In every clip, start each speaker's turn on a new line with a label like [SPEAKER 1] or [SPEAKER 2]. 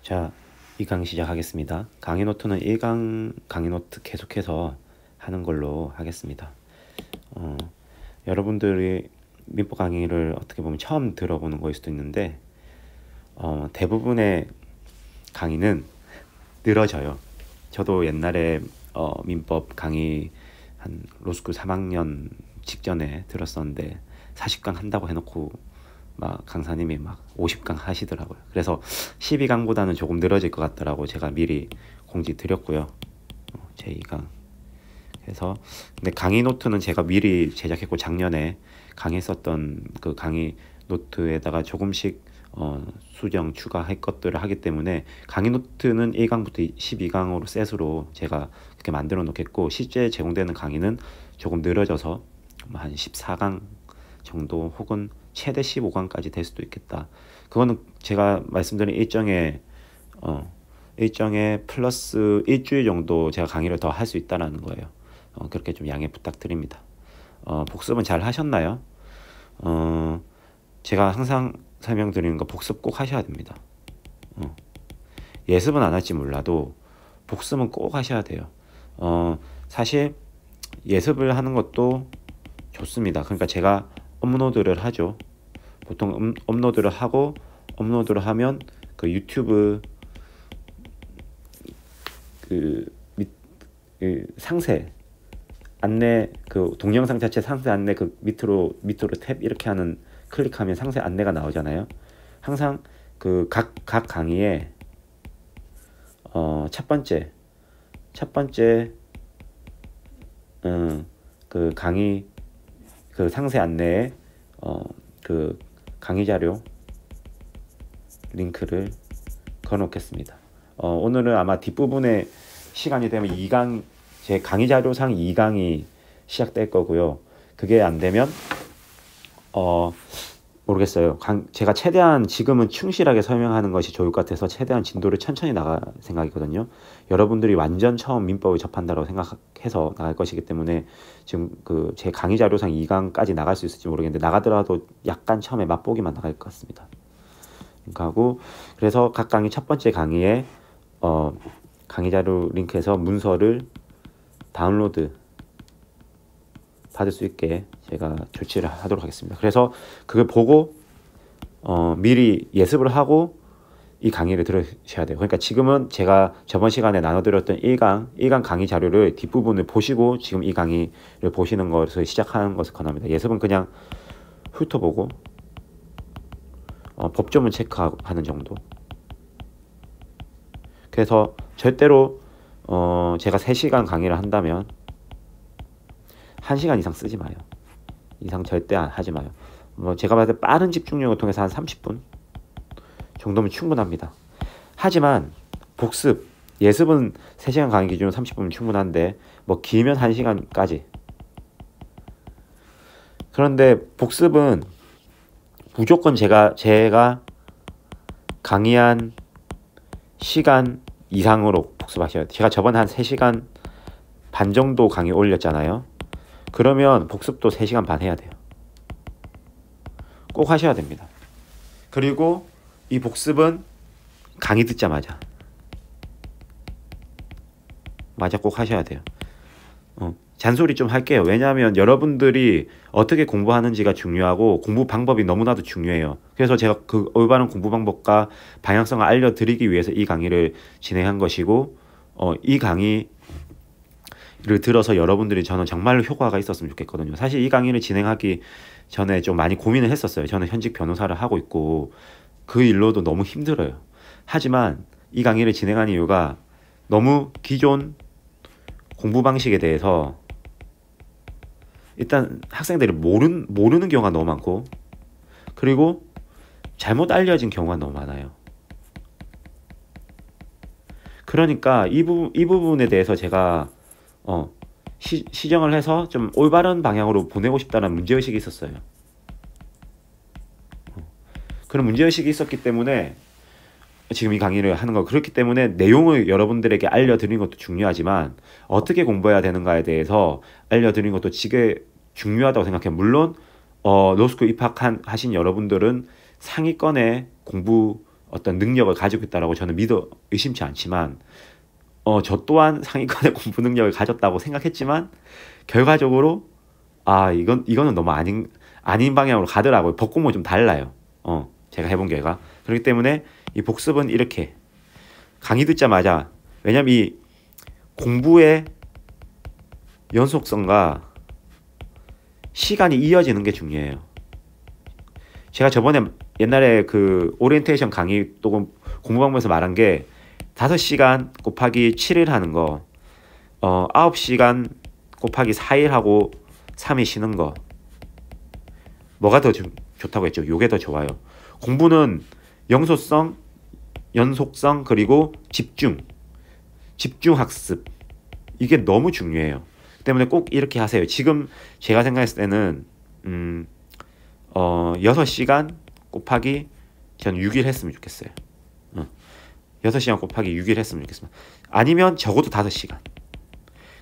[SPEAKER 1] 자, 이 강의 시작하겠습니다. 강의 노트는 1강 강의 노트 계속해서 하는 걸로 하겠습니다. 여러분들이 민법 강의를 어떻게 보면 처음 들어보는 거일 수도 있는데 대부분의 강의는 늘어져요. 저도 옛날에 민법 강의 한 로스쿨 3학년 직전에 들었었는데 40강 한다고 해놓고 막 강사님이 막 50강 하시더라고요. 그래서 12강보다는 조금 늘어질 것 같더라고. 제가 미리 공지 드렸고요. 제2강. 그래서 근데 강의 노트는 제가 미리 제작했고 작년에 강의했었던 그 강의 노트에다가 조금씩 수정 추가할 것들을 하기 때문에 강의 노트는 1강부터 12강으로 셋으로 제가 그렇게 만들어 놓겠고, 실제 제공되는 강의는 조금 늘어져서 한 14강 정도 혹은 최대 15강까지 될 수도 있겠다. 그거는 제가 말씀드린 일정에 플러스 일주일 정도 제가 강의를 더 할 수 있다라는 거예요. 그렇게 좀 양해 부탁드립니다. 복습은 잘 하셨나요? 제가 항상 설명드리는 거 복습 꼭 하셔야 됩니다. 예습은 안 할지 몰라도 복습은 꼭 하셔야 돼요. 사실 예습을 하는 것도 좋습니다. 그러니까 제가 업로드를 하죠. 보통 업로드를 하고, 업로드를 하면 그 유튜브 그 상세 안내, 그 동영상 자체 상세 안내 그 밑으로 탭 이렇게 하는 클릭하면 상세 안내가 나오잖아요. 항상 그 각 강의에 첫 번째 그 강의 그 상세 안내에 그 강의 자료 링크를 걸어놓겠습니다. 오늘은 아마 뒷부분에 시간이 되면 2강, 제 강의 자료상 2강이 시작될 거고요. 그게 안 되면 모르겠어요. 제가 최대한 지금은 충실하게 설명하는 것이 좋을 것 같아서 최대한 진도를 천천히 나갈 생각이거든요. 여러분들이 완전 처음 민법을 접한다고 생각해서 나갈 것이기 때문에 지금 그 제 강의 자료상 2강까지 나갈 수 있을지 모르겠는데, 나가더라도 약간 처음에 맛보기만 나갈 것 같습니다. 그래서 각 강의 첫 번째 강의에 강의 자료 링크에서 문서를 다운로드 받을 수 있게 제가 조치를 하도록 하겠습니다. 그래서 그걸 보고 미리 예습을 하고 이 강의를 들으셔야 돼요. 그러니까 지금은 제가 저번 시간에 나눠드렸던 1강 강의 자료를 뒷부분을 보시고 지금 이 강의를 보시는 것을 시작하는 것을 권합니다. 예습은 그냥 훑어보고 법조문 체크하는 정도. 그래서 절대로 제가 3시간 강의를 한다면 1시간 이상 쓰지 마요. 이상 절대 하지 마요. 제가 봤을 때 빠른 집중력을 통해서 한 30분 정도면 충분합니다. 하지만 복습, 예습은 3시간 강의 기준으로 30분이면 충분한데 길면 1시간까지. 그런데 복습은 무조건 제가 강의한 시간 이상으로 복습하셔야 돼요. 제가 저번에 한 3시간 반 정도 강의 올렸잖아요. 그러면 복습도 3시간 반 해야 돼요. 꼭 하셔야 됩니다. 그리고 이 복습은 강의 듣자마자 꼭 하셔야 돼요. 잔소리 좀 할게요. 왜냐하면 여러분들이 어떻게 공부하는지가 중요하고 공부 방법이 너무나도 중요해요. 그래서 제가 그 올바른 공부 방법과 방향성을 알려드리기 위해서 이 강의를 진행한 것이고, 이 강의를 들어서 여러분들이 저는 정말로 효과가 있었으면 좋겠거든요. 사실 이 강의를 진행하기 전에 좀 많이 고민을 했었어요. 저는 현직 변호사를 하고 있고 그 일로도 너무 힘들어요. 하지만 이 강의를 진행한 이유가 너무 기존 공부 방식에 대해서 일단 학생들이 모르는 경우가 너무 많고, 그리고 잘못 알려진 경우가 너무 많아요. 그러니까 이 부분에 대해서 제가 시정을 해서 좀 올바른 방향으로 보내고 싶다는 문제의식이 있었어요. 그런 문제의식이 있었기 때문에 지금 이 강의를 하는 거, 그렇기 때문에 내용을 여러분들에게 알려드리는 것도 중요하지만 어떻게 공부해야 되는가에 대해서 알려드리는 것도 지게 중요하다고 생각해요. 물론 로스쿨 입학하신 여러분들은 상위권의 공부 어떤 능력을 가지고 있다라고 저는 믿어 의심치 않지만 저 또한 상위권의 공부 능력을 가졌다고 생각했지만 결과적으로 이거는 너무 아닌 방향으로 가더라고요. 법공부 좀 달라요. 제가 해본 결과. 그렇기 때문에 이 복습은 이렇게 강의 듣자마자, 왜냐면 이 공부의 연속성과 시간이 이어지는 게 중요해요. 제가 저번에 옛날에 그 오리엔테이션 강의 또는 공부 방법에서 말한 게 5시간 곱하기 7일 하는 거, 9시간 곱하기 4일 하고 3일 쉬는 거, 뭐가 더 좋다고 했죠? 요게 더 좋아요. 공부는 영소성, 연속성, 그리고 집중 학습, 이게 너무 중요해요. 때문에 꼭 이렇게 하세요. 지금 제가 생각했을 때는 6시간 곱하기 저는 6일 했으면 좋겠어요. 6시간 곱하기 6일 했으면 좋겠습니다. 아니면 적어도 5시간.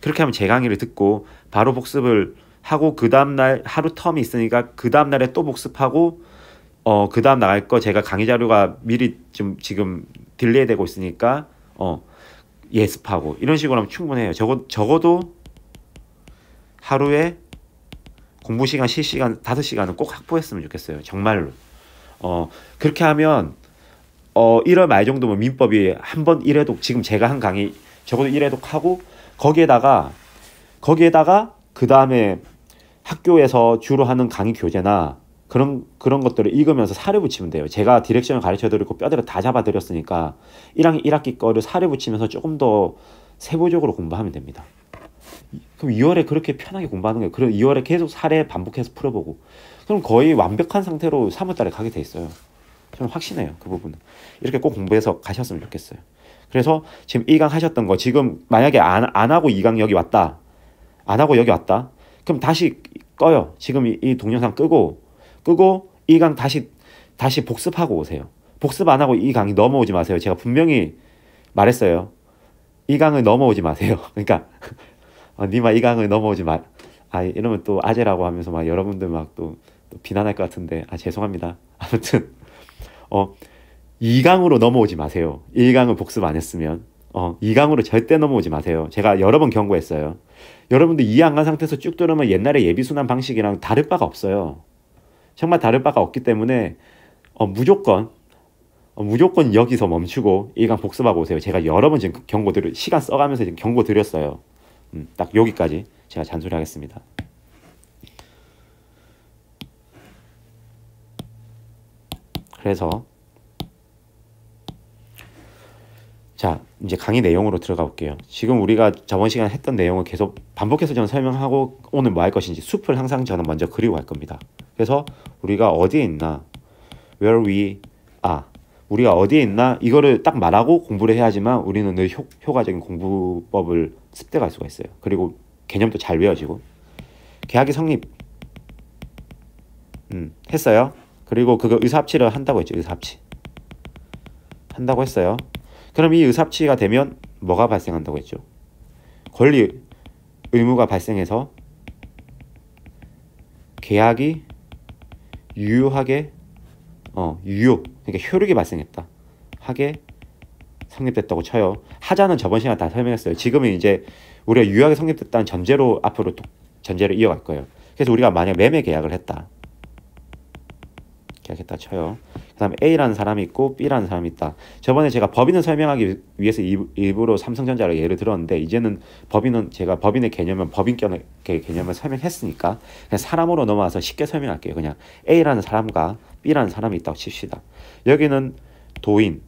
[SPEAKER 1] 그렇게 하면 제 강의를 듣고 바로 복습을 하고 그 다음날 하루 텀이 있으니까 그 다음날에 또 복습하고 그 다음 나갈 거 제가 강의 자료가 미리 좀 지금 딜레이 되고 있으니까 예습하고 이런 식으로 하면 충분해요. 적어도 하루에 공부 시간, 실시간 5시간은 꼭 확보했으면 좋겠어요. 정말로. 그렇게 하면 1월 말 정도면 민법이 한 번 1회독, 지금 제가 한 강의 적어도 1회독 하고 거기에다가 그 다음에 학교에서 주로 하는 강의 교재나 그런 것들을 읽으면서 사료 붙이면 돼요. 제가 디렉션을 가르쳐드리고 뼈대를 다 잡아드렸으니까 1학기 거를 사료 붙이면서 조금 더 세부적으로 공부하면 됩니다. 그럼 2월에 그렇게 편하게 공부하는 거예요. 그리고 2월에 계속 사례 반복해서 풀어보고 그럼 거의 완벽한 상태로 3월달에 가게 돼 있어요. 저는 확신해요. 그 부분은. 이렇게 꼭 공부해서 가셨으면 좋겠어요. 그래서 지금 1강 하셨던 거 지금 만약에 안 하고 2강 여기 왔다. 안 하고 여기 왔다. 그럼 다시 꺼요. 지금 이 동영상 끄고 2강 다시 복습하고 오세요. 복습 안 하고 이 강의 넘어오지 마세요. 제가 분명히 말했어요. 이 강을 넘어오지 마세요. 그러니까 니마 이 강을 넘어오지 마. 이러면 또 아재라고 하면서 막 여러분들 막 또 비난할 것 같은데 죄송합니다. 아무튼 2강으로 넘어오지 마세요. 1강을 복습 안 했으면 2강으로 절대 넘어오지 마세요. 제가 여러 번 경고했어요. 여러분들 이해 안 간 상태에서 쭉 들으면 옛날에 예비순환 방식이랑 다를 바가 없어요. 정말 다를 바가 없기 때문에 무조건 여기서 멈추고 1강 복습하고 오세요. 제가 여러 번 지금 시간 써가면서 지금 경고 드렸어요. 딱 여기까지 제가 잔소리하겠습니다. 그래서 자, 이제 강의 내용으로 들어가 볼게요. 지금 우리가 저번 시간에 했던 내용을 계속 반복해서 저는 설명하고 오늘 뭐 할 것인지 숲을 항상 저는 먼저 그리고 갈 겁니다. 그래서 우리가 어디에 있나, where we are, 우리가 어디에 있나 이거를 딱 말하고 공부를 해야지만 우리는 늘 효과적인 공부법을 습득할 수가 있어요. 그리고 개념도 잘 외워지고. 계약이 성립 했어요. 그리고 그거 의사합치를 한다고 했죠. 의사합치 한다고 했어요. 그럼 이 의사합치가 되면 뭐가 발생한다고 했죠? 권리 의무가 발생해서 계약이 유효하게 그러니까 효력이 발생했다. 하게 성립됐다고 쳐요. 하자는 저번 시간에 다 설명했어요. 지금은 이제 우리가 유효하게 성립됐다는 전제로 앞으로 전제를 이어갈 거예요. 그래서 우리가 만약 매매 계약을 했다. 계약했다 쳐요. 그 다음에 A라는 사람이 있고 B라는 사람이 있다. 저번에 제가 법인을 설명하기 위해서 일부러 삼성전자를 예를 들었는데 이제는 제가 법인의 개념은 법인권의 개념을 설명했으니까 그냥 사람으로 넘어와서 쉽게 설명할게요. 그냥 A라는 사람과 B라는 사람이 있다고 칩시다. 여기는 도인,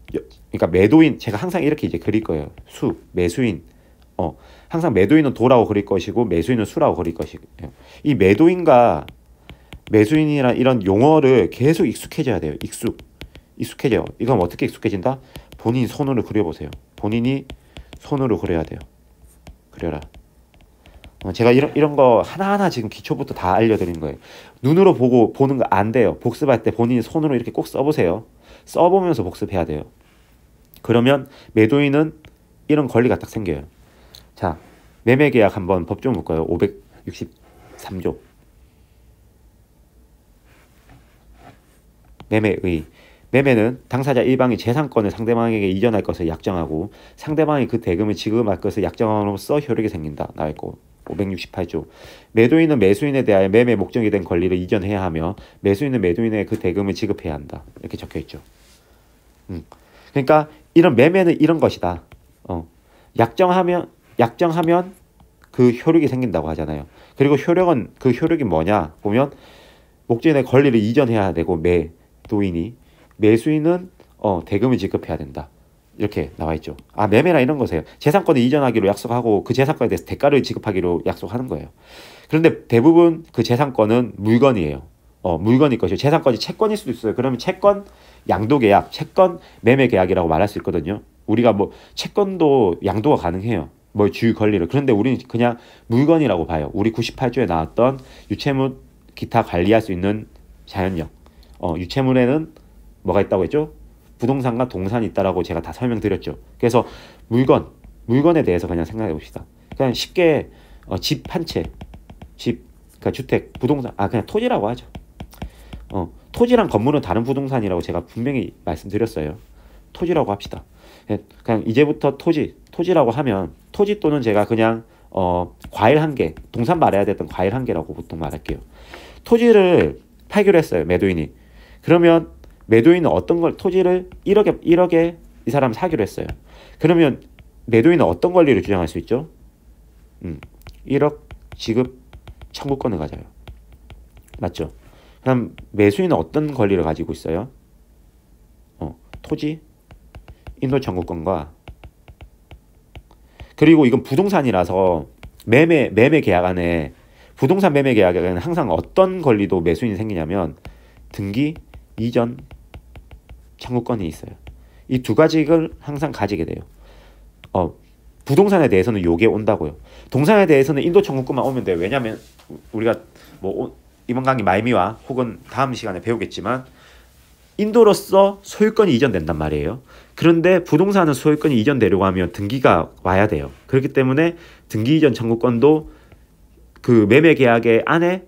[SPEAKER 1] 그러니까 매도인, 제가 항상 이렇게 이제 그릴 거예요. 매수인. 항상 매도인은 도라고 그릴 것이고 매수인은 수라고 그릴 것이고. 이 매도인과 매수인이란 이런 용어를 계속 익숙해져야 돼요. 익숙해져요. 이건 어떻게 익숙해진다? 본인이 손으로 그려보세요. 본인이 손으로 그려야 돼요. 그려라. 제가 이런 거 하나하나 지금 기초부터 다 알려드린 거예요. 눈으로 보는 거 안 돼요. 복습할 때 본인이 손으로 이렇게 꼭 써보세요. 써보면서 복습해야 돼요. 그러면 매도인은 이런 권리가 딱 생겨요. 자, 매매계약 한번 법 좀 볼까요? 563조. 매매의 매매는 당사자 일방이 재산권을 상대방에게 이전할 것을 약정하고 상대방이 그 대금을 지급할 것을 약정함으로써 효력이 생긴다. 나와있고 568조. 매도인은 매수인에 대하여 매매 목적이 된 권리를 이전해야 하며 매수인은 매도인에게 그 대금을 지급해야 한다. 이렇게 적혀있죠. 그러니까 이런 매매는 이런 것이다. 약정하면 그 효력이 생긴다고 하잖아요. 그리고 그 효력이 뭐냐 보면 목적인의 권리를 이전해야 되고 매도인이 매수인은 대금을 지급해야 된다. 이렇게 나와 있죠. 매매나 이런 거세요. 재산권을 이전하기로 약속하고 그 재산권에 대해서 대가를 지급하기로 약속하는 거예요. 그런데 대부분 그 재산권은 물건이에요. 물건일 것이고 재산권이 채권일 수도 있어요. 그러면 채권 양도계약, 채권 매매계약이라고 말할 수 있거든요. 우리가 뭐 채권도 양도가 가능해요. 뭐 주의 권리를. 그런데 우리는 그냥 물건이라고 봐요. 우리 98조에 나왔던 유채물 기타 관리할 수 있는 자연력. 유채물에는 뭐가 있다고 했죠? 부동산과 동산이 있다라고 제가 다 설명드렸죠. 그래서 물건에 대해서 그냥 생각해 봅시다. 그냥 쉽게 집 한 채, 그러니까 주택, 부동산, 그냥 토지라고 하죠. 토지랑 건물은 다른 부동산이라고 제가 분명히 말씀드렸어요. 토지라고 합시다. 그냥 이제부터 토지라고 하면 토지 또는 제가 그냥 과일 한 개, 동산 말해야 됐던 과일 한 개라고 보통 말할게요. 토지를 팔기로 했어요. 매도인이. 그러면 매도인은 어떤 걸 토지를 1억에 이 사람 사기로 했어요. 그러면 매도인은 어떤 권리를 주장할 수 있죠? 1억 지급 청구권을 가져요. 맞죠? 그럼 매수인은 어떤 권리를 가지고 있어요? 토지 인도 청구권과 그리고 이건 부동산이라서 매매 계약 안에 부동산 매매 계약에는 항상 어떤 권리도 매수인이 생기냐면 등기 이전 청구권이 있어요. 이 두 가지를 항상 가지게 돼요. 부동산에 대해서는 요게 온다고요. 동산에 대해서는 인도 청구권만 오면 돼요. 왜냐하면 우리가 뭐 이번 강의 말미와 혹은 다음 시간에 배우겠지만 인도로서 소유권이 이전된단 말이에요. 그런데 부동산은 소유권이 이전되려고 하면 등기가 와야 돼요. 그렇기 때문에 등기 이전 청구권도 그 매매 계약의 안에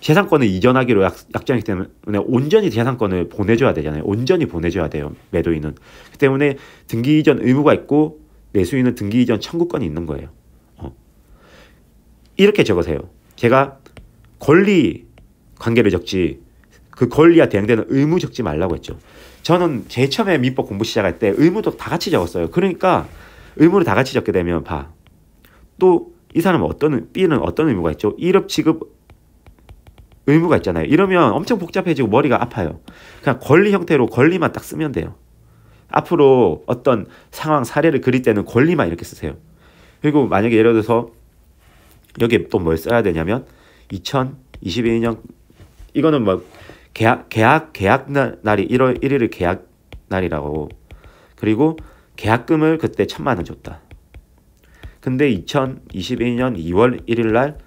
[SPEAKER 1] 재산권을 이전하기로 약정이기 때문에 온전히 재산권을 보내줘야 되잖아요. 온전히 보내줘야 돼요. 매도인은. 그 때문에 등기 이전 의무가 있고 매수인은 등기 이전 청구권이 있는 거예요. 이렇게 적으세요. 제가 권리 관계를 적지 그 권리와 대응되는 의무 적지 말라고 했죠. 저는 제일 처음에 민법 공부 시작할 때 의무도 다 같이 적었어요. 그러니까 의무를 다 같이 적게 되면 또 이 사람은 B는 어떤 의무가 있죠? 1억 지급 의무가 있잖아요. 이러면 엄청 복잡해지고 머리가 아파요. 그냥 권리 형태로 권리만 딱 쓰면 돼요. 앞으로 어떤 상황 사례를 그릴 때는 권리만 이렇게 쓰세요. 그리고 만약에 예를 들어서 여기에 또 뭘 써야 되냐면 2022년 이거는 뭐 계약 날이 1월 1일을 계약 날이라고. 그리고 계약금을 그때 1,000만 원 줬다. 근데 2022년 2월 1일 날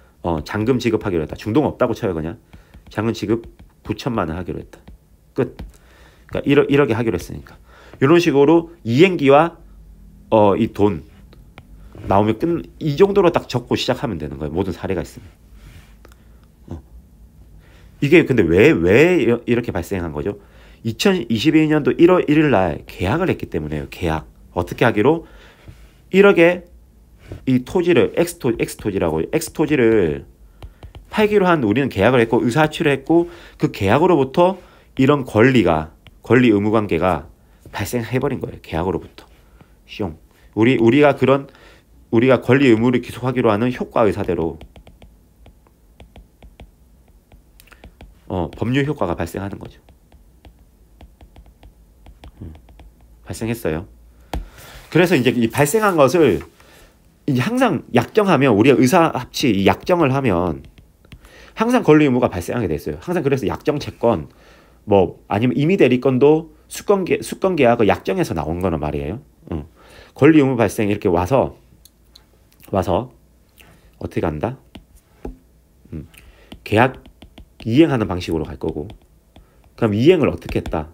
[SPEAKER 1] 잔금 지급하기로 했다. 중동 없다고 쳐요. 그냥 잔금 지급 9천만 원 하기로 했다. 끝. 그러니까 1억에 하기로 했으니까. 이런 식으로 이행기와 이 돈 나오면 이 정도로 딱 적고 시작하면 되는 거예요. 모든 사례가 있으면. 이게 근데 왜 이렇게 발생한 거죠? 2022년도 1월 1일 날 계약을 했기 때문에요. 계약. 어떻게 하기로? 1억에 이 토지를 X토지라고 X토지를 팔기로 한 우리는 계약을 했고 의사합치를 했고 그 계약으로부터 이런 권리 의무 관계가 발생해버린 거예요. 계약으로부터. 우리가 권리 의무를 기속하기로 하는 효과 의사대로 법률 효과가 발생하는 거죠. 발생했어요. 그래서 이제 이 발생한 것을 이제 항상 약정하면 우리가 의사합치 이 약정을 하면 항상 권리 의무가 발생하게 돼 있어요. 항상 그래서 약정 채권 뭐 아니면 임의 대리권도 수권 계약을 약정해서 나온 거란 말이에요. 권리 의무 발생 이렇게 와서 어떻게 한다? 계약 이행하는 방식으로 갈 거고. 그럼 이행을 어떻게 했다?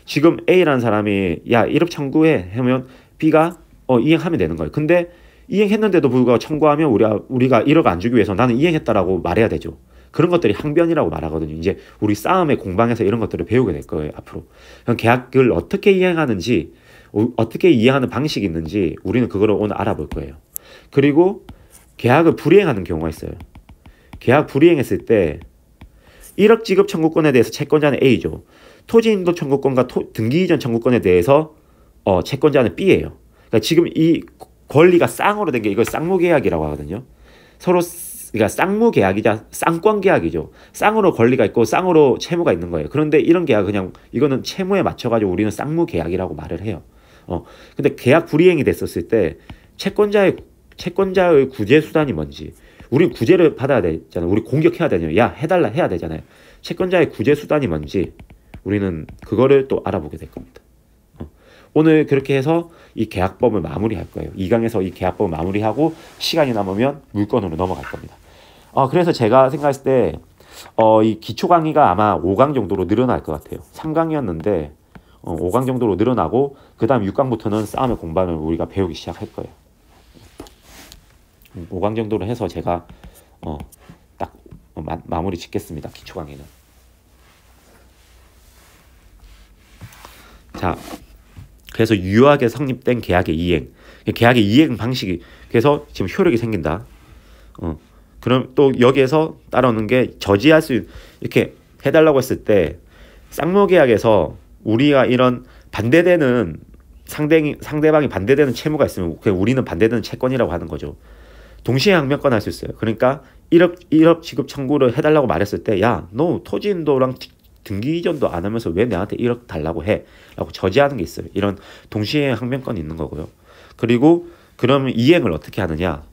[SPEAKER 1] 지금 A라는 사람이 야 1억 청구해 하면 B가 이행하면 되는 거예요. 근데 이행했는데도 불구하고 청구하면 우리가 1억 안 주기 위해서 나는 이행했다라고 말해야 되죠. 그런 것들이 항변이라고 말하거든요. 이제 우리 싸움의 공방에서 이런 것들을 배우게 될 거예요, 앞으로. 그럼 계약을 어떻게 이행하는지, 어떻게 이해하는 방식이 있는지 우리는 그거를 오늘 알아볼 거예요. 그리고 계약을 불이행하는 경우가 있어요. 계약 불이행했을 때 1억 지급 청구권에 대해서 채권자는 A죠. 토지 인도 청구권과 등기 이전 청구권에 대해서 채권자는 B예요. 그러니까 지금 이 권리가 쌍으로 된 게 이걸 쌍무계약이라고 하거든요. 서로 그러니까 쌍무계약이자 쌍권계약이죠. 쌍으로 권리가 있고 쌍으로 채무가 있는 거예요. 그런데 이런 계약 그냥 이거는 채무에 맞춰가지고 우리는 쌍무계약이라고 말을 해요. 근데 계약 불이행이 됐었을 때 채권자의 구제 수단이 뭔지, 우리 구제를 받아야 되잖아요. 우리 공격해야 되잖아요. 야, 해달라 해야 되잖아요. 채권자의 구제 수단이 뭔지 우리는 그거를 또 알아보게 될 겁니다. 오늘 그렇게 해서 이 계약법을 마무리할 거예요. 2강에서 이 계약법을 마무리하고 시간이 남으면 물건으로 넘어갈 겁니다. 그래서 제가 생각했을 때 이 기초 강의가 아마 5강 정도로 늘어날 것 같아요. 3강이었는데 5강 정도로 늘어나고 그 다음 6강부터는 싸움의 공방을 우리가 배우기 시작할 거예요. 5강 정도로 해서 제가 딱 마무리 짓겠습니다. 기초 강의는. 자, 그래서 유효하게 성립된 계약의 이행, 계약의 이행 방식이, 그래서 지금 효력이 생긴다. 그럼 또 여기에서 따라오는 게 저지할 수, 이렇게 해달라고 했을 때 쌍무계약에서 우리가 이런 반대되는 상대방이 반대되는 채무가 있으면 우리는 반대되는 채권이라고 하는 거죠. 동시에 항변권 할 수 있어요. 그러니까 1억 지급 청구를 해달라고 말했을 때, 야, 너 토지 인도랑 등기 이전도 안 하면서 왜 나한테 1억 달라고 해? 라고 저지하는 게 있어요. 이런 동시에 항변권이 있는 거고요. 그리고 그러면 이행을 어떻게 하느냐?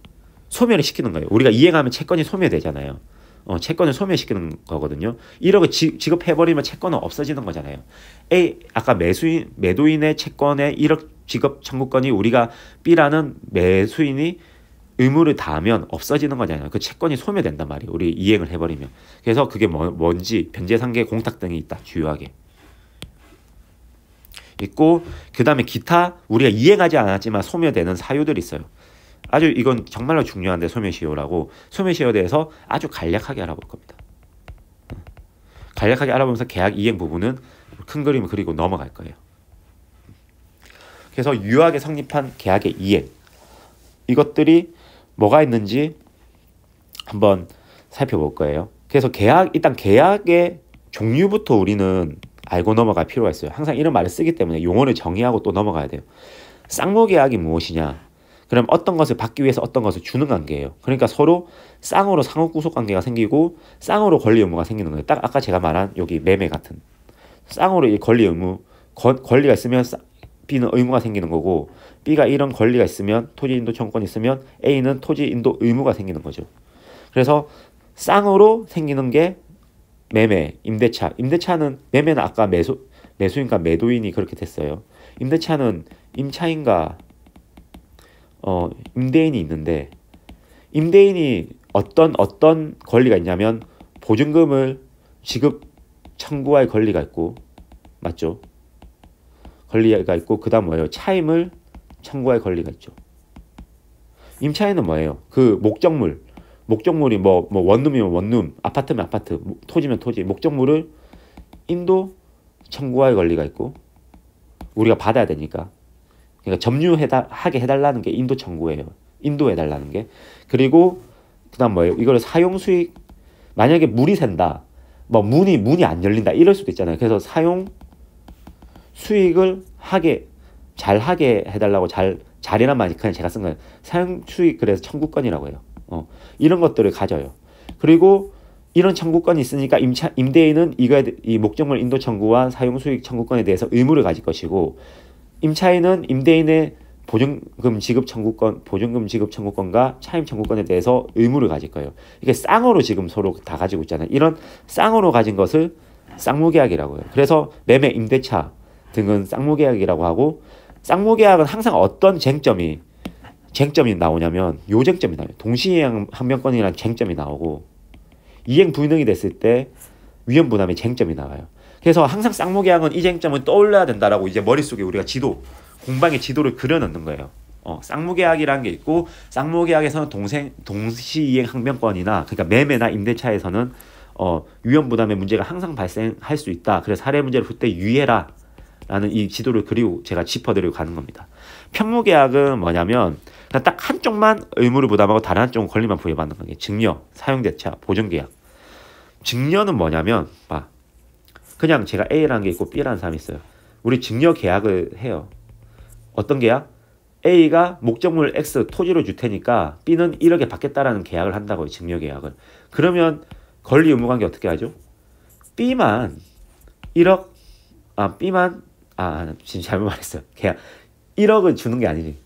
[SPEAKER 1] 소멸을 시키는 거예요. 우리가 이행하면 채권이 소멸되잖아요. 채권을 소멸시키는 거거든요. 1억을 지급해버리면 채권은 없어지는 거잖아요. 아까 매도인의 채권의 1억 지급 청구권이 우리가 B라는 매수인이 의무를 다하면 없어지는 거잖아요. 그 채권이 소멸된단 말이에요. 우리 이행을 해버리면. 그래서 그게 뭔지 변제상계 공탁 등이 있다. 주요하게 있고, 그 다음에 기타 우리가 이행하지 않았지만 소멸되는 사유들이 있어요. 아주 이건 정말로 중요한데, 소멸시효에 대해서 아주 간략하게 알아볼 겁니다. 간략하게 알아보면서 계약 이행 부분은 큰 그림을 그리고 넘어갈 거예요. 그래서 유효하게 성립한 계약의 이행, 이것들이 뭐가 있는지 한번 살펴볼 거예요. 그래서 일단 계약의 종류부터 우리는 알고 넘어갈 필요가 있어요. 항상 이런 말을 쓰기 때문에 용어를 정의하고 또 넘어가야 돼요. 쌍무계약이 무엇이냐? 그럼 어떤 것을 받기 위해서 어떤 것을 주는 관계예요. 그러니까 서로 쌍으로 상호구속 관계가 생기고 쌍으로 권리 의무가 생기는 거예요. 딱 아까 제가 말한 여기 매매 같은 쌍으로 이 권리 의무, 권리가 있으면 B는 의무가 생기는 거고, B가 이런 권리가 있으면, 토지 인도 청구권이 있으면 A는 토지 인도 의무가 생기는 거죠. 그래서 쌍으로 생기는 게 매매, 임대차. 임대차는, 매매는 아까 매수인과 매도인이 그렇게 됐어요. 임대차는 임차인과 임대인이 있는데, 임대인이 어떤 권리가 있냐면 보증금을 지급 청구할 권리가 있고, 맞죠? 권리가 있고, 그 다음 뭐예요? 차임을 청구할 권리가 있죠. 임차인은 뭐예요? 그 목적물이 뭐 원룸이면 원룸, 아파트면 아파트, 토지면 토지, 목적물을 인도 청구할 권리가 있고, 우리가 받아야 되니까. 그러니까 점유하게 해달라는 게 인도 청구예요. 인도해달라는 게. 그리고 그 다음 뭐예요? 이거를 사용 수익, 만약에 물이 샌다, 뭐 문이 안 열린다, 이럴 수도 있잖아요. 그래서 사용 수익을 잘하게 해달라고, 잘이란 말이 그냥 제가 쓴 거예요. 사용 수익, 그래서 청구권이라고 해요. 이런 것들을 가져요. 그리고 이런 청구권이 있으니까 임대인은 이 목적물 인도 청구와 사용 수익 청구권에 대해서 의무를 가질 것이고, 임차인은 임대인의 보증금 지급 청구권과 차임 청구권에 대해서 의무를 가질 거예요. 이게 쌍으로 지금 서로 다 가지고 있잖아요. 이런 쌍으로 가진 것을 쌍무계약이라고 해요. 그래서 매매, 임대차 등은 쌍무계약이라고 하고, 쌍무계약은 항상 어떤 쟁점이 나오냐면 요 쟁점이 나와요. 동시이행 항변권이라는 쟁점이 나오고, 이행 불능이 됐을 때 위헌분함의 쟁점이 나와요. 그래서 항상 쌍무계약은 이 쟁점을 떠올려야 된다라고 이제 머릿속에 우리가 공방의 지도를 그려놓는 거예요. 쌍무계약이라는 게 있고, 쌍무계약에서는 동시이행 항변권이나, 그러니까 매매나 임대차에서는 유연 부담의 문제가 항상 발생할 수 있다. 그래서 사례 문제를 풀 때 유의해라 라는 이 지도를 그리고 제가 짚어드리고 가는 겁니다. 편무계약은 뭐냐면 그냥 딱 한쪽만 의무를 부담하고 다른 한쪽은 권리만 부여받는 거예요. 증여, 사용대차, 보증계약. 증여는 뭐냐면 그냥 제가 A라는 게 있고 B라는 사람이 있어요. 우리 증여 계약을 해요. 어떤 계약? A가 목적물 X 토지를 줄 테니까 B는 1억에 받겠다라는 계약을 한다고요. 증여 계약을. 그러면 권리 의무 관계 어떻게 하죠? B만 1억 B만 지금 잘못 말했어요. 계약 1억을 주는 게 아니지.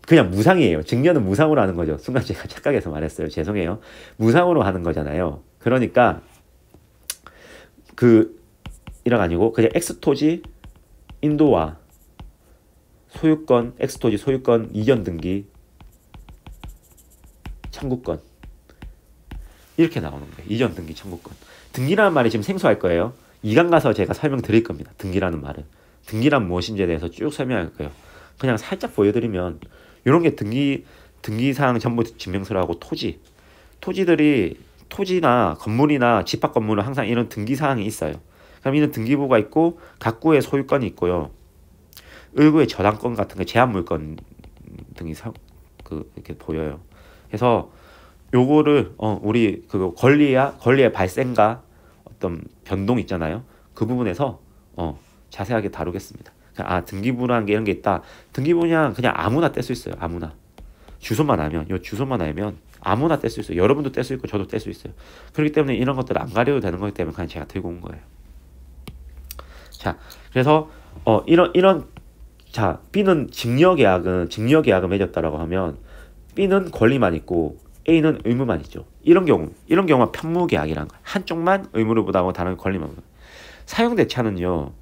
[SPEAKER 1] 그냥 무상이에요. 증여는 무상으로 하는 거죠. 순간 제가 착각해서 말했어요. 죄송해요. 무상으로 하는 거잖아요. 그러니까 그 1억 아니고 그냥 X토지 인도와 소유권, X토지 소유권 이전 등기 청구권 이렇게 나오는 거예요. 이전 등기 청구권. 등기라는 말이 지금 생소할 거예요. 2강 가서 제가 설명드릴 겁니다. 등기라는 말을. 등기란 무엇인지에 대해서 쭉 설명할 거예요. 그냥 살짝 보여드리면 이런 게 등기사항 전부 증명서라고 토지들이 토지나 건물이나 집합 건물은 항상 이런 등기사항이 있어요. 그럼 이런 등기부가 있고 각구의 소유권이 있고요. 의구의 저당권 같은 거 제한물권 등이 이렇게 보여요. 그래서 요거를 우리 그 권리의 발생과 어떤 변동 있잖아요. 그 부분에서 자세하게 다루겠습니다. 등기부라는 게 이런 게 있다. 등기부냐 그냥 아무나 뗄 수 있어요. 아무나. 주소만 알면 아무나 뗄 수 있어요. 여러분도 뗄 수 있고 저도 뗄 수 있어요. 그렇기 때문에 이런 것들 안 가려도 되는 거기 때문에 그냥 제가 들고 온 거예요. 자, 그래서 B는 증여 계약을 맺었다라고 하면 B는 권리만 있고 A는 의무만 있죠. 이런 경우가 편무계약이라는 거예요. 한쪽만 의무를 부담하고 다른 권리만 부담. 사용대차는요.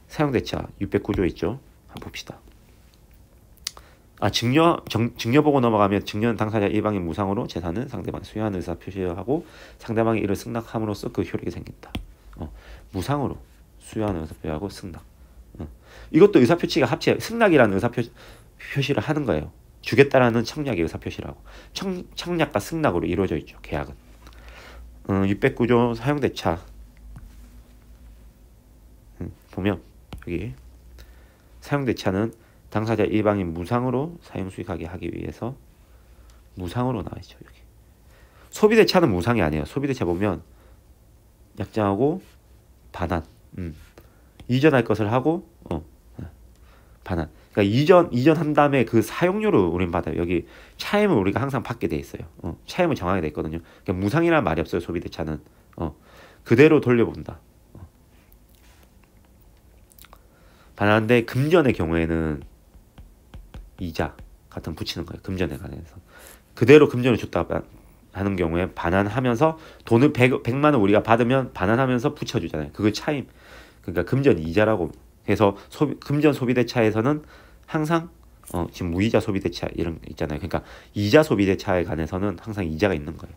[SPEAKER 1] 사용대차 609조 있죠. 한번 봅시다. 증여 보고 넘어가면 증여는 당사자 일방인 무상으로 재산은 상대방이 수여하는 의사 표시하고 상대방이 이를 승낙함으로써 그 효력이 생긴다. 무상으로 수여하는 의사 표시하고 승낙. 이것도 의사 표시가 승낙이라는 의사 표시를 하는 거예요. 주겠다라는 청약의 의사 표시라고. 청약과 승낙으로 이루어져 있죠. 계약은. 609조 사용대차 보면 여기 사용대차는 당사자 일방인 무상으로 사용 수익하게 하기 위해서 무상으로 나와 있죠. 여기. 소비대차는 무상이 아니에요. 소비대차 보면 약정하고 반환. 이전할 것을 하고 반환. 그러니까 이전한 다음에 그 사용료를 우리는 받아요. 여기 차임을 우리가 항상 받게 돼 있어요. 차임을 정하게 돼 있거든요. 그러니까 무상이라는 말이 없어요. 소비대차는 그대로 돌려본다. 반환인데 금전의 경우에는 이자 같은 거 붙이는 거예요. 금전에 관해서 그대로 금전을 줬다 하는 경우에 반환하면서 돈을 100만 원 우리가 받으면 반환하면서 붙여주잖아요. 그걸 차임. 그러니까 금전 이자라고. 그래서 금전 소비대차에서는 항상 지금 무이자 소비대차 이런 거 있잖아요. 그러니까 이자 소비대차에 관해서는 항상 이자가 있는 거예요.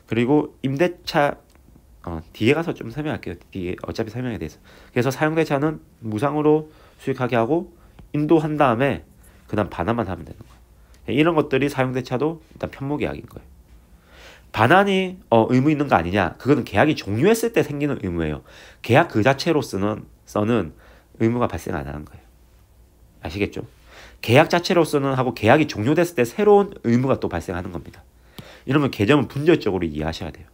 [SPEAKER 1] 그리고 임대차 뒤에 가서 좀 설명할게요. 뒤에 어차피 설명에 대해서. 그래서 사용대차는 무상으로 수익하게 하고 인도한 다음에 그 다음 반환만 하면 되는 거예요. 이런 것들이 사용대차도 일단 편무계약인 거예요. 반환이 의무 있는 거 아니냐? 그거는 계약이 종료했을 때 생기는 의무예요. 계약 그 자체로서는 의무가 발생 안 하는 거예요. 아시겠죠? 계약 자체로서는 하고 계약이 종료됐을 때 새로운 의무가 또 발생하는 겁니다. 이러면 개념은 분절적으로 이해하셔야 돼요.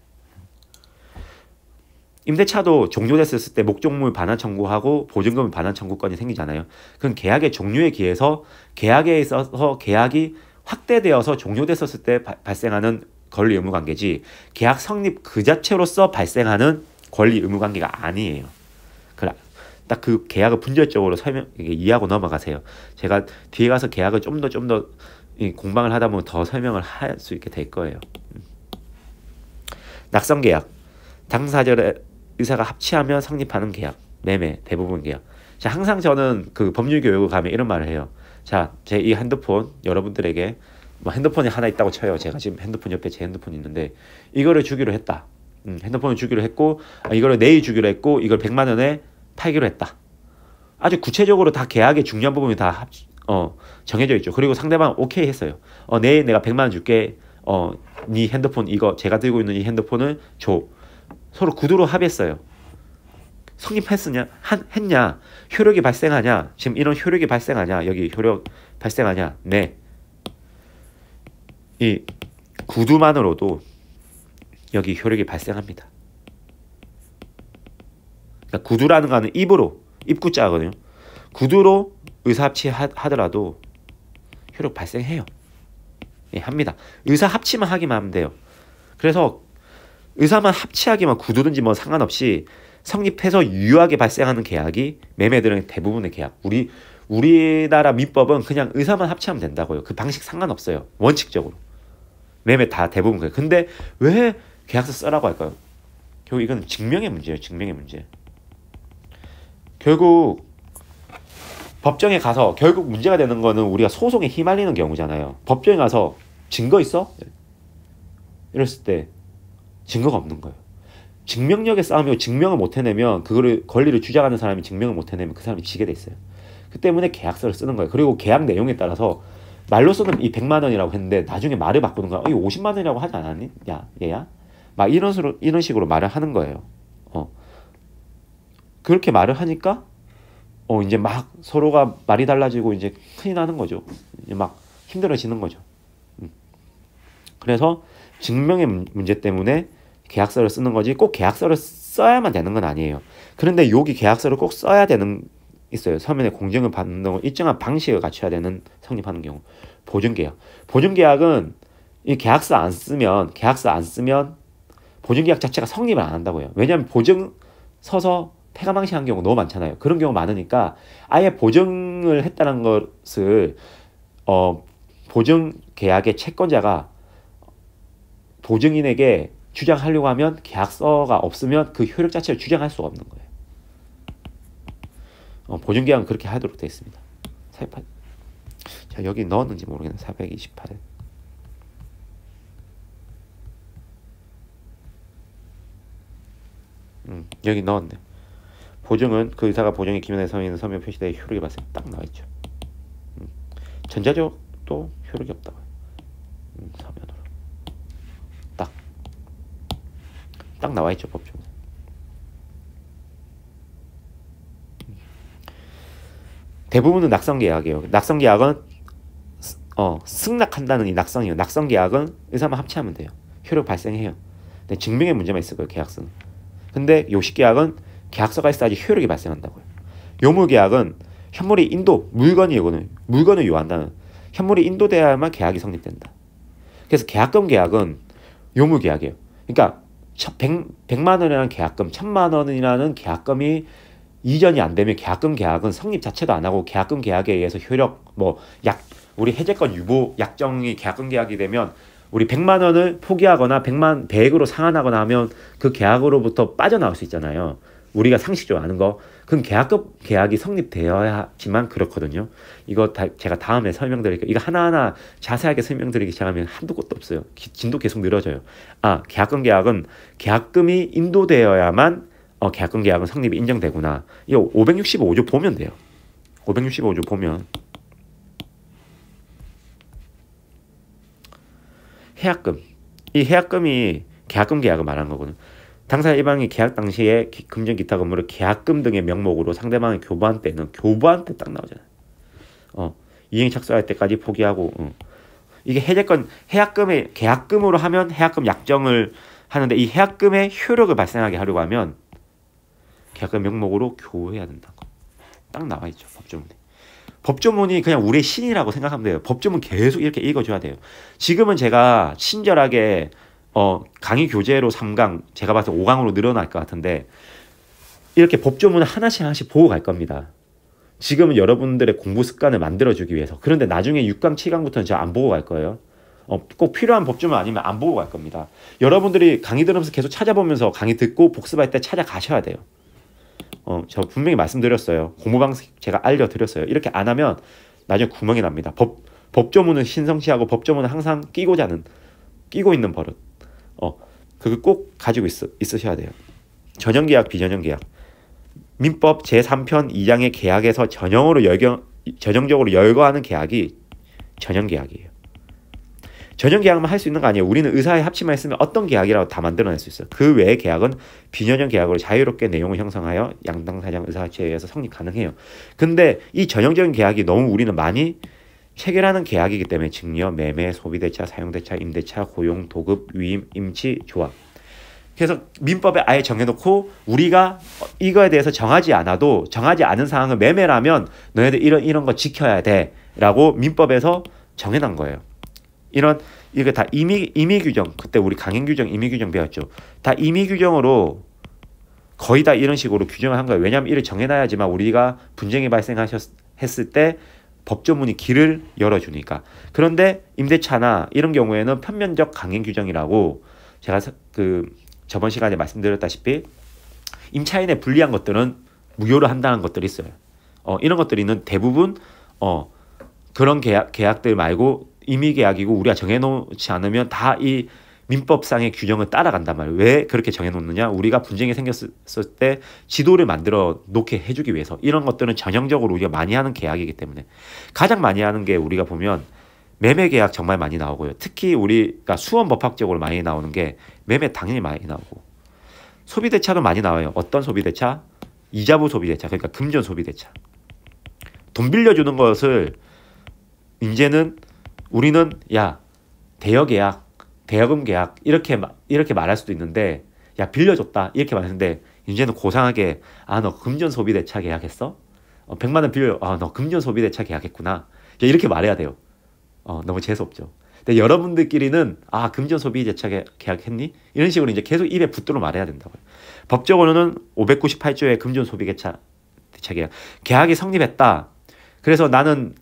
[SPEAKER 1] 임대차도 종료됐을 때 목적물 반환 청구하고 보증금 반환 청구권이 생기잖아요. 그건 계약의 종료에 기해서 계약에 있어서 계약이 확대되어서 종료됐었을 때 발생하는 권리 의무 관계지 계약 성립 그 자체로서 발생하는 권리 의무 관계가 아니에요. 딱 그 계약을 분절적으로 이해하고 넘어가세요. 제가 뒤에 가서 계약을 좀 더 공방을 하다 보면 더 설명을 할 수 있게 될 거예요. 낙선계약. 당사자의 의사가 합치하면 성립하는 계약. 매매, 대부분 계약. 자, 항상 저는 그 법률 교육을 가면 이런 말을 해요. 자, 제 이 핸드폰 여러분들에게 핸드폰이 하나 있다고 쳐요. 제가 지금 핸드폰 옆에 제 핸드폰이 있는데 이거를 주기로 했다. 핸드폰을 주기로 했고 이거를 내일 주기로 했고 이걸 100만 원에 팔기로 했다. 아주 구체적으로 다 계약의 중요한 부분이 다 정해져 있죠. 그리고 상대방 오케이 했어요. 내일 내가 100만 원 줄게. 네 핸드폰 이거 제가 들고 있는 이 핸드폰을 줘. 서로 구두로 합의했어요. 했냐? 효력이 발생하냐? 지금 이런 효력이 발생하냐? 여기 효력 발생하냐? 네. 이 구두만으로도 여기 효력이 발생합니다. 그러니까 구두라는 거는 입구자거든요. 구두로 의사합치 하더라도 효력 발생해요. 예, 합니다. 의사합치만 하기만 하면 돼요. 그래서 의사만 합치하기만 구두든지 뭐 상관없이 성립해서 유효하게 발생하는 계약이 매매들은 대부분의 계약. 우리나라 민법은 그냥 의사만 합치하면 된다고요. 그 방식 상관없어요. 원칙적으로. 매매 다 대부분 그래요. 근데 왜 계약서 써라고 할까요? 결국 이건 증명의 문제예요. 증명의 문제. 결국 법정에 가서 결국 문제가 되는 거는 우리가 소송에 휘말리는 경우잖아요. 법정에 가서 증거 있어? 이랬을 때 증거가 없는 거예요. 증명력의 싸움이고 증명을 못 해내면 그거를 권리를 주장하는 사람이 증명을 못 해내면 그 사람이 지게 돼 있어요. 그 때문에 계약서를 쓰는 거예요. 그리고 계약 내용에 따라서 말로서는 이 100만 원이라고 했는데 나중에 말을 바꾸는 거야. 이 50만 원이라고 하지 않았니? 야, 얘야? 막 이런 식으로 말을 하는 거예요. 그렇게 말을 하니까 이제 막 서로가 말이 달라지고 이제 큰일 나는 거죠. 이제 막 힘들어지는 거죠. 그래서 증명의 문제 때문에 계약서를 쓰는 거지 꼭 계약서를 써야만 되는 건 아니에요. 그런데 여기 계약서를 꼭 써야 되는 있어요. 서면에 공증을 받는 거 일정한 방식을 갖춰야 되는 성립하는 경우. 보증계약. 보증계약은 이 계약서 안 쓰면 보증계약 자체가 성립을 안 한다고요. 왜냐하면 보증 서서 폐가망신한 경우 너무 많잖아요. 그런 경우 많으니까 아예 보증을 했다는 것을 보증계약의 채권자가 보증인에게 주장하려고 하면 계약서가 없으면 그 효력 자체를 주장할 수가 없는 거예요. 보증계약은 그렇게 하도록 되어 있습니다. 428. 자, 여기 넣었는지 모르겠네. 428. 여기 넣었네. 보증은 그 의사가 보증의 기면에 서있는 서면 표시대에 효력이 발생 딱 나와있죠. 전자적도 효력이 없다고요. 서면으로 딱 나와있죠. 법적으로. 대부분은 낙성계약이에요. 낙성계약은 승낙한다는 이 낙성이에요. 낙성계약은 의사만 합치하면 돼요. 효력 발생해요. 근데 증명의 문제만 있을 거예요. 계약서는. 근데 요식계약은 계약서가 있어야지 효력이 발생한다고요. 요물계약은 현물이 물건을 요한다는 현물이 인도돼야만 계약이 성립된다. 그래서 계약금 계약은 요물계약이에요. 그러니까 100만 원이라는 계약금, 1000만 원이라는 계약금이 이전이 안 되면 계약금 계약은 성립 자체도 안 하고 계약금 계약에 의해서 효력 우리 해제권 유보 약정이 계약금 계약이 되면 우리 100만 원을 포기하거나 100으로 상환하거나 하면 그 계약으로부터 빠져나올 수 있잖아요. 우리가 상식적으로 아는 거. 그럼 계약금 계약이 성립되어야지만 그렇거든요. 이거 제가 다음에 설명드릴게요. 이거 하나하나 자세하게 설명드리기 시작하면 한도 끝도 없어요. 진도 계속 늘어져요. 계약금 계약은 계약금이 인도되어야만 계약금 계약은 성립이 인정되구나. 이거 565조 보면 돼요. 565조 보면 해약금. 이 해약금이 계약금 계약을 말하는 거거든요. 당사자 일방이 계약 당시에 금전 기타 건물을 계약금 등의 명목으로 상대방의 교부한 때는 교부한 때 딱 나오잖아요. 이행이 착수할 때까지 포기하고 이게 해약금의 계약금으로 하면 해약금 약정을 하는데 이 해약금의 효력을 발생하게 하려고 하면 계약금 명목으로 교부해야 된다고 딱 나와 있죠. 법조문에. 법조문이 그냥 우리의 신이라고 생각하면 돼요. 법조문 계속 이렇게 읽어줘야 돼요. 지금은 제가 친절하게 강의 교재로 3강, 제가 봐서 5강으로 늘어날 것 같은데 이렇게 법조문을 하나씩 보고 갈 겁니다. 지금은 여러분들의 공부 습관을 만들어주기 위해서. 그런데 나중에 6강, 7강부터는 제가 안 보고 갈 거예요. 꼭 필요한 법조문 아니면 안 보고 갈 겁니다. 여러분들이 강의 들으면서 계속 찾아보면서 강의 듣고 복습할 때 찾아가셔야 돼요. 저 분명히 말씀드렸어요. 공부 방식 제가 알려드렸어요. 이렇게 안 하면 나중에 구멍이 납니다. 법조문은 신성시하고 법조문은 항상 끼고 있는 버릇. 그거 꼭 가지고 있으셔야 돼요. 전형계약, 비전형계약. 민법 제3편 2장의 계약에서 전형적으로 열거하는 계약이 전형계약이에요. 전형 계약만 할 수 있는 거 아니에요. 우리는 의사의 합치만 했으면 어떤 계약이라도 다 만들어낼 수 있어요. 그 외의 계약은 비전형 계약으로 자유롭게 내용을 형성하여 양당 사장 의사합치에 의해서 성립 가능해요. 근데 이 전형적인 계약이 너무 우리는 많이 체결하는 계약이기 때문에 증여, 매매, 소비대차, 사용대차, 임대차, 고용, 도급, 위임, 임치, 조합. 그래서 민법에 아예 정해놓고 우리가 이거에 대해서 정하지 않아도 정하지 않은 사항은 매매라면 너희들 이런 거 지켜야 돼라고 민법에서 정해놓은 거예요. 이게 다 임의 규정, 그때 우리 강행 규정, 임의 규정 배웠죠. 다 임의 규정으로 거의 다 이런 식으로 규정을 한 거예요. 왜냐하면 이를 정해놔야지만 우리가 분쟁이 발생했을 때 법조문이 길을 열어주니까. 그런데 임대차나 이런 경우에는 편면적 강행 규정이라고 제가 저번 시간에 말씀드렸다시피 임차인에 불리한 것들은 무효로 한다는 것들이 있어요. 이런 것들이 있는 대부분 그런 계약들 말고 임의 계약이고 우리가 정해놓지 않으면 다 이 민법상의 규정을 따라간단 말이에요. 왜 그렇게 정해놓느냐? 우리가 분쟁이 생겼을 때 지도를 만들어 놓게 해주기 위해서. 이런 것들은 전형적으로 우리가 많이 하는 계약이기 때문에. 가장 많이 하는 게 우리가 보면 매매 계약 정말 많이 나오고요. 특히 우리가 수원법학적으로 많이 나오는 게 매매 당연히 많이 나오고, 소비대차도 많이 나와요. 어떤 소비대차? 이자부 소비대차, 그러니까 금전 소비대차. 돈 빌려주는 것을 이제는 우리는 대여계약, 대여금 계약 이렇게 말할 수도 있는데, 빌려줬다 이렇게 말했는데 이제는 고상하게 너 금전 소비대차 계약했어? 100만 원 빌려, 너 금전 소비대차 계약했구나, 이렇게 말해야 돼요. 너무 재수없죠. 근데 여러분들끼리는 금전 소비대차 계약했니? 이런 식으로 이제 계속 입에 붙들어 말해야 된다고요. 법적으로는 598조의 금전 소비대차 계약이 성립했다. 그래서 나는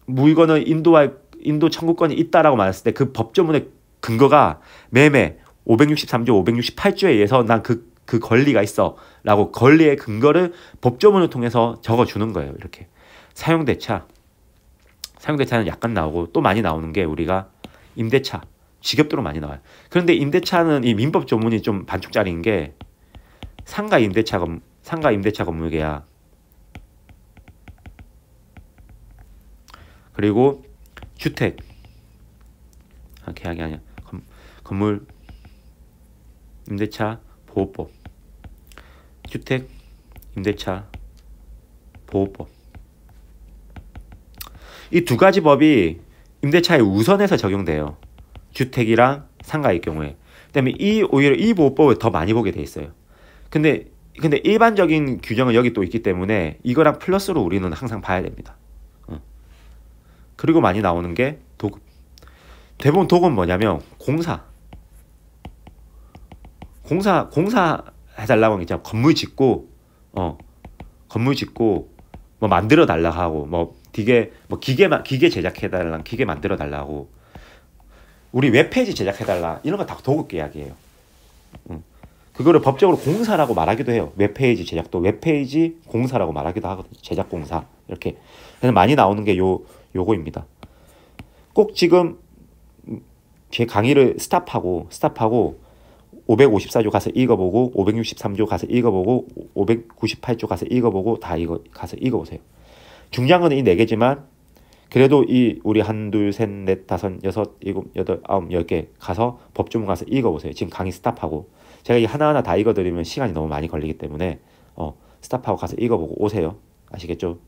[SPEAKER 1] 물건을 인도 청구권이 있다라고 말했을 때 그 법조문의 근거가 매매 563조, 568조에 의해서 난 그 권리가 있어 라고 권리의 근거를 법조문을 통해서 적어주는 거예요. 이렇게. 사용대차는 약간 나오고, 또 많이 나오는 게 우리가 임대차, 직업도로 많이 나와요. 그런데 임대차는 이 민법 조문이 좀 반쪽짜리인 게 상가 임대차 건물 계약, 그리고 주택 계약이 아니야. 건물 임대차 보호법, 주택 임대차 보호법. 이 두 가지 법이 임대차에 우선해서 적용돼요. 주택이랑 상가일 경우에. 그다음에 오히려 이 보호법을 더 많이 보게 돼 있어요. 근데 일반적인 규정은 여기 또 있기 때문에 이거랑 플러스로 우리는 항상 봐야 됩니다. 그리고 많이 나오는 게 도급. 대부분 도급은 뭐냐면 공사 해달라고 하겠죠. 건물 짓고 만들어 달라 하고, 기계 제작해달라, 기계 만들어 달라고, 우리 웹페이지 제작해달라, 이런 거 다 도급 계약이에요. 그거를 법적으로 공사라고 말하기도 해요. 웹페이지 제작도 웹페이지 공사라고 말하기도 하거든요. 제작 공사 이렇게. 그래서 많이 나오는 게 요거입니다. 꼭 지금 제 강의를 스탑하고 554조 가서 읽어보고, 563조 가서 읽어보고, 598조 가서 읽어보고, 다 가서 읽어보세요. 중요한 건 이 4개지만 그래도 우리 1, 2, 3, 4, 5, 6, 7, 8, 9, 10개 가서 법조문 가서 읽어보세요. 지금 강의 스탑하고. 제가 이 하나하나 다 읽어드리면 시간이 너무 많이 걸리기 때문에 스탑하고 가서 읽어보고 오세요. 아시겠죠?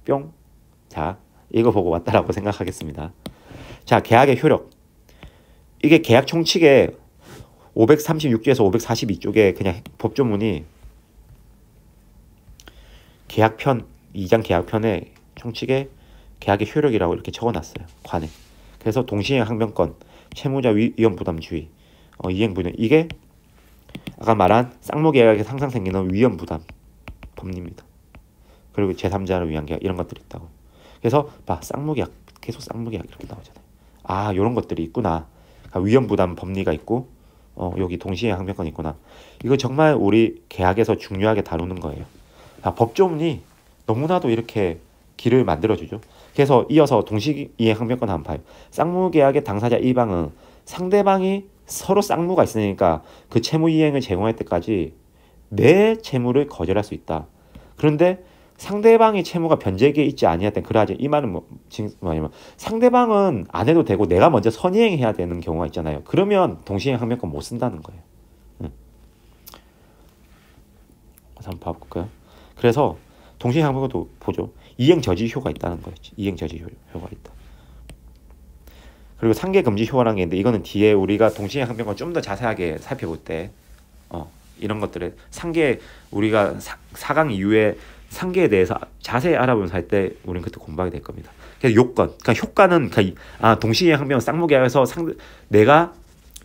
[SPEAKER 1] 뿅. 자, 읽어보고 왔다라고 생각하겠습니다. 자, 계약의 효력. 이게 계약 총칙에 536조에서 542쪽에 그냥 법조문이 계약편 2장 계약편에 총칙에 계약의 효력이라고 이렇게 적어놨어요. 관에. 그래서 동시행 항변권, 채무자 위험 부담주의, 이행 불능, 이게 아까 말한 쌍무 계약에서 항상 생기는 위험 부담 법리입니다. 그리고 제3자를 위한 계약, 이런 것들이 있다고. 그래서 쌍무 계약, 계속 쌍무 계약 이렇게 나오잖아요. 이런 것들이 있구나. 위험 부담 법리가 있고, 여기 동시행 항변권이 있구나. 이거 정말 우리 계약에서 중요하게 다루는 거예요. 법조문이 너무나도 이렇게 길을 만들어주죠. 그래서 이어서 동시이행 항변권 한번 봐요. 쌍무계약의 당사자 일방은 상대방이 서로 쌍무가 있으니까 그 채무이행을 제공할 때까지 내 채무를 거절할 수 있다. 그런데 상대방의 채무가 변제기에 있지 아니할 땐 그러하지. 이 말은 뭐냐면 상대방은 안 해도 되고 내가 먼저 선이행해야 되는 경우가 있잖아요. 그러면 동시행 항변권 못 쓴다는 거예요. 그래서 한번 봐볼까요? 그래서 동시행 항변권도 보죠. 이행 저지 효가 있다는 거예요. 이행 저지 효가 있다. 그리고 상계 금지 효과라는 게 있는데 이거는 뒤에 우리가 동시행 항변권 좀 더 자세하게 살펴볼 때 이런 것들을 상계 우리가 4강 이후에 상계에 대해서 자세히 알아보면서 할 때 우리는 그때 공부하게 될 겁니다. 그래서 요건, 그러니까 효과는 동시이행 항변 쌍무계약에서 내가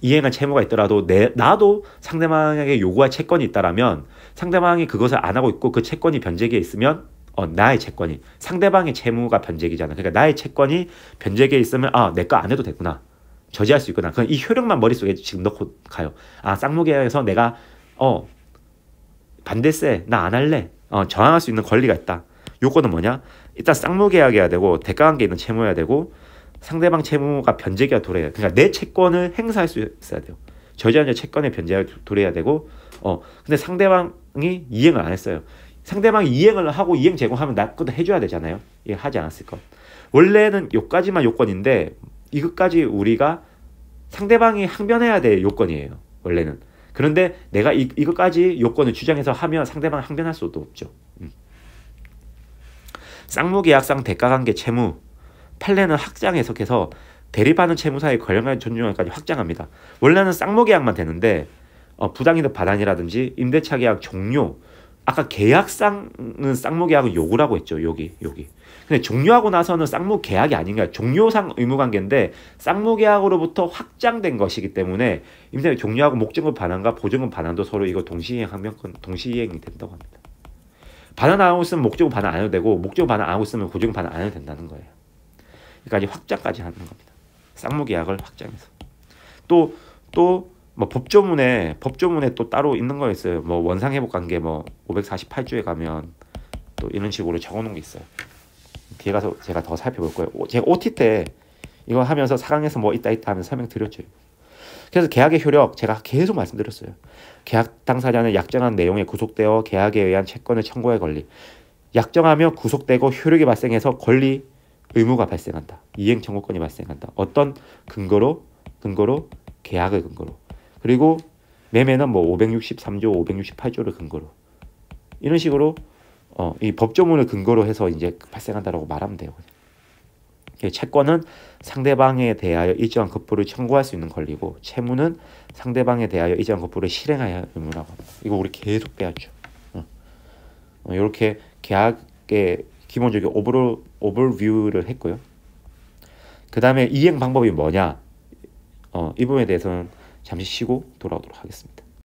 [SPEAKER 1] 이행한 채무가 있더라도 나도 상대방에게 요구할 채권이 있다라면 상대방이 그것을 안 하고 있고 그 채권이 변제기에 있으면 나의 채권이 상대방의 채무가 변제기잖아. 그러니까 나의 채권이 변제기에 있으면 내 거 안 해도 되구나. 저지할 수 있구나. 그럼 이 효력만 머릿속에 지금 넣고 가요. 쌍무계약에서 내가 반대세 나 안 할래. 저항할 수 있는 권리가 있다. 요거는 뭐냐? 일단 쌍무계약이어야 되고 대가관계에 있는 채무여야 되고 상대방 채무가 변제기가 도래해야 돼. 그러니까 내 채권을 행사할 수 있어야 돼요. 저지한 채권의 변제가 도래해야 되고 근데 상대방이 이행을 안 했어요. 상대방이 이행을 하고 이행 제공하면 나 것도 해줘야 되잖아요. 이게 하지 않았을 것. 원래는 요까지만 요건인데 이것까지 우리가 상대방이 항변해야 될 요건이에요. 원래는. 그런데 내가 이것까지 요건을 주장해서 하면 상대방을 항변할 수도 없죠. 쌍무계약상 대가관계 채무 판례는 확장 해석해서 대립하는 채무사의 권력의 존중까지 확장합니다. 원래는 쌍무계약만 되는데 부당이득 반환이라든지 임대차 계약 종료 아까 계약상은 쌍무계약은 요구라고 했죠. 여기. 근데 종료하고 나서는 쌍무계약이 아닌가요? 종료상 의무관계인데 쌍무계약으로부터 확장된 것이기 때문에 임대차 종료하고 목적금 반환과 보증금 반환도 서로 이거 동시이행 항변권 동시이행이 된다고 합니다. 반환 안 하고 있으면 목적금 반환 안 해도 되고 목적금 반환 안 하고 있으면 보증금 반환 안 해도 된다는 거예요. 그러니까 확장까지 하는 겁니다. 쌍무계약을 확장해서 또 뭐 법조문에 또 따로 있는 거 있어요. 뭐 원상회복관계 548조에 가면 또 이런 식으로 적어놓은 게 있어요. 뒤에 가서 제가 더 살펴볼 거예요. 제가 OT 때 이거 하면서 4강에서 뭐 있다 하면서 설명드렸죠. 그래서 계약의 효력 제가 계속 말씀드렸어요. 계약 당사자는 약정한 내용에 구속되어 계약에 의한 채권을 청구할 권리. 약정하며 구속되고 효력이 발생해서 권리 의무가 발생한다. 이행 청구권이 발생한다. 어떤 근거로 계약을 근거로. 그리고 매매는 563조, 568조를 근거로. 이런 식으로 이 법조문을 근거로 해서 이제 발생한다라고 말하면 돼요. 채권은 상대방에 대하여 일정한 급부를 청구할 수 있는 권리고 채무는 상대방에 대하여 일정한 급부를 실행해야 할 의무라고 합니다. 이거 우리 계속 배웠죠. 이렇게 계약의 기본적인 오버뷰를 했고요. 그 다음에 이행 방법이 뭐냐? 이 부분에 대해서는 잠시 쉬고 돌아오도록 하겠습니다.